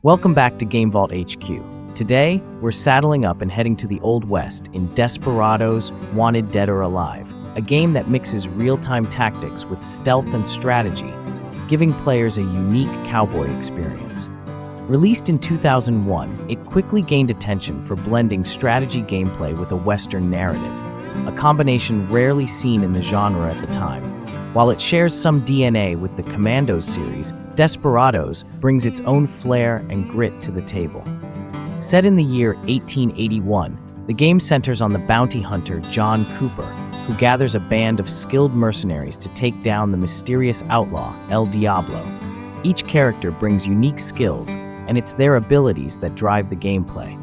Welcome back to GameVault HQ. Today, we're saddling up and heading to the Old West in Desperados, Wanted Dead or Alive, a game that mixes real-time tactics with stealth and strategy, giving players a unique cowboy experience. Released in 2001, it quickly gained attention for blending strategy gameplay with a Western narrative, a combination rarely seen in the genre at the time. While it shares some DNA with the Commandos series, Desperados brings its own flair and grit to the table. Set in the year 1881, the game centers on the bounty hunter John Cooper, who gathers a band of skilled mercenaries to take down the mysterious outlaw, El Diablo. Each character brings unique skills, and it's their abilities that drive the gameplay.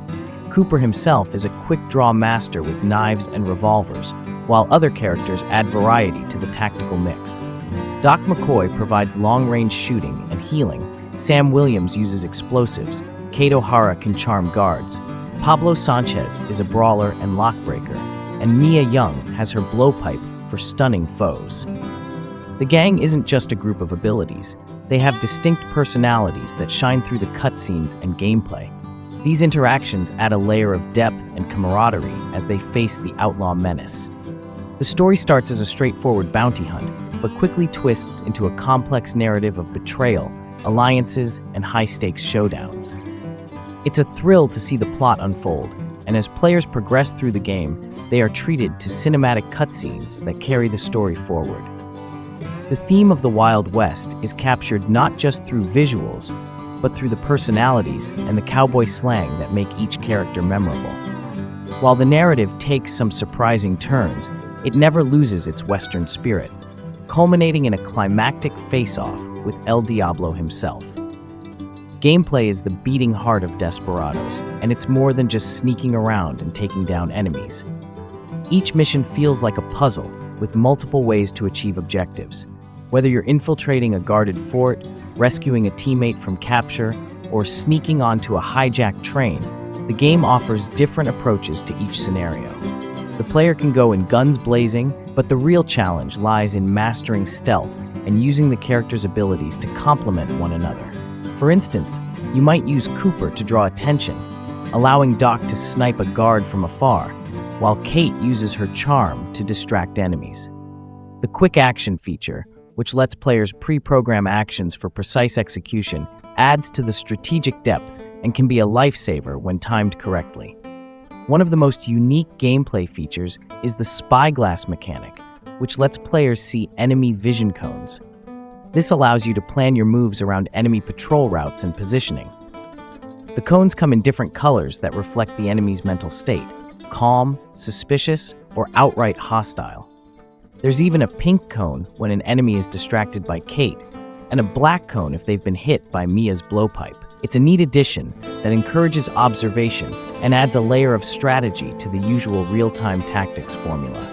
Cooper himself is a quick-draw master with knives and revolvers, while other characters add variety to the tactical mix. Doc McCoy provides long-range shooting and healing, Sam Williams uses explosives, Kate O'Hara can charm guards, Pablo Sanchez is a brawler and lockbreaker, and Mia Young has her blowpipe for stunning foes. The gang isn't just a group of abilities, they have distinct personalities that shine through the cutscenes and gameplay. These interactions add a layer of depth and camaraderie as they face the outlaw menace. The story starts as a straightforward bounty hunt, but quickly twists into a complex narrative of betrayal, alliances, and high-stakes showdowns. It's a thrill to see the plot unfold, and as players progress through the game, they are treated to cinematic cutscenes that carry the story forward. The theme of the Wild West is captured not just through visuals, but through the personalities and the cowboy slang that make each character memorable. While the narrative takes some surprising turns, it never loses its Western spirit, culminating in a climactic face-off with El Diablo himself. Gameplay is the beating heart of Desperados, and it's more than just sneaking around and taking down enemies. Each mission feels like a puzzle, with multiple ways to achieve objectives. Whether you're infiltrating a guarded fort, rescuing a teammate from capture, or sneaking onto a hijacked train, the game offers different approaches to each scenario. The player can go in guns blazing, but the real challenge lies in mastering stealth and using the character's abilities to complement one another. For instance, you might use Cooper to draw attention, allowing Doc to snipe a guard from afar, while Kate uses her charm to distract enemies. The quick action feature, which lets players pre-program actions for precise execution, adds to the strategic depth and can be a lifesaver when timed correctly. One of the most unique gameplay features is the spyglass mechanic, which lets players see enemy vision cones. This allows you to plan your moves around enemy patrol routes and positioning. The cones come in different colors that reflect the enemy's mental state: calm, suspicious, or outright hostile. There's even a pink cone when an enemy is distracted by Kate, and a black cone if they've been hit by Mia's blowpipe. It's a neat addition that encourages observation and adds a layer of strategy to the usual real-time tactics formula.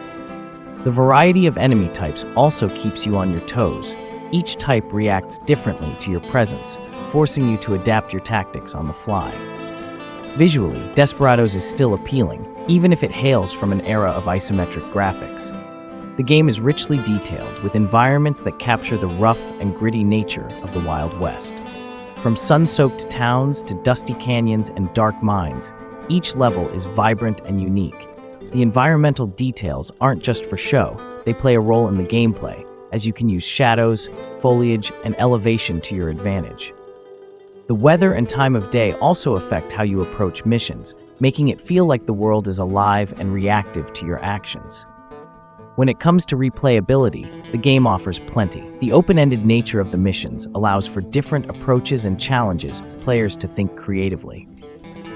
The variety of enemy types also keeps you on your toes. Each type reacts differently to your presence, forcing you to adapt your tactics on the fly. Visually, Desperados is still appealing, even if it hails from an era of isometric graphics. The game is richly detailed, with environments that capture the rough and gritty nature of the Wild West. From sun-soaked towns to dusty canyons and dark mines, each level is vibrant and unique. The environmental details aren't just for show, they play a role in the gameplay, as you can use shadows, foliage, and elevation to your advantage. The weather and time of day also affect how you approach missions, making it feel like the world is alive and reactive to your actions. When it comes to replayability, the game offers plenty. The open-ended nature of the missions allows for different approaches and challenges players to think creatively.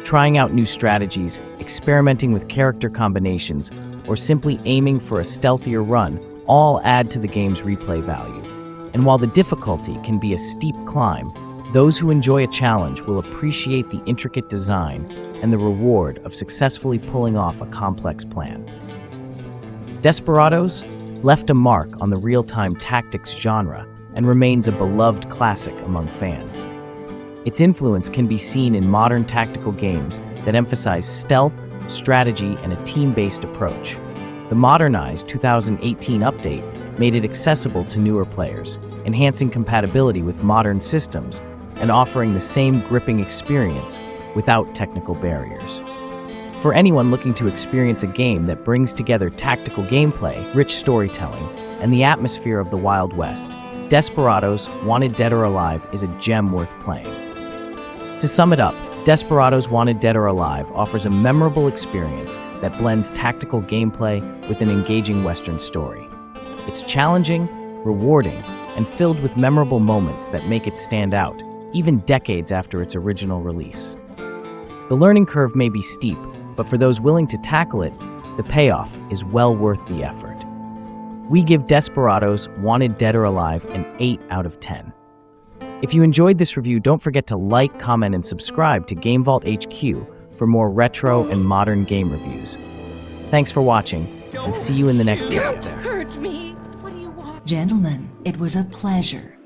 Trying out new strategies, experimenting with character combinations, or simply aiming for a stealthier run all add to the game's replay value. And while the difficulty can be a steep climb, those who enjoy a challenge will appreciate the intricate design and the reward of successfully pulling off a complex plan. Desperados left a mark on the real-time tactics genre and remains a beloved classic among fans. Its influence can be seen in modern tactical games that emphasize stealth, strategy, and a team-based approach. The modernized 2018 update made it accessible to newer players, enhancing compatibility with modern systems and offering the same gripping experience without technical barriers. For anyone looking to experience a game that brings together tactical gameplay, rich storytelling, and the atmosphere of the Wild West, Desperados, Wanted Dead or Alive is a gem worth playing. To sum it up, Desperados Wanted Dead or Alive offers a memorable experience that blends tactical gameplay with an engaging Western story. It's challenging, rewarding, and filled with memorable moments that make it stand out, even decades after its original release. The learning curve may be steep, but for those willing to tackle it, the payoff is well worth the effort. We give Desperados Wanted Dead or Alive an 8 out of 10. If you enjoyed this review, don't forget to like, comment, and subscribe to GameVault HQ for more retro and modern game reviews. Thanks for watching, and see you in the next video. Don't hurt me! What do you want? Gentlemen, it was a pleasure.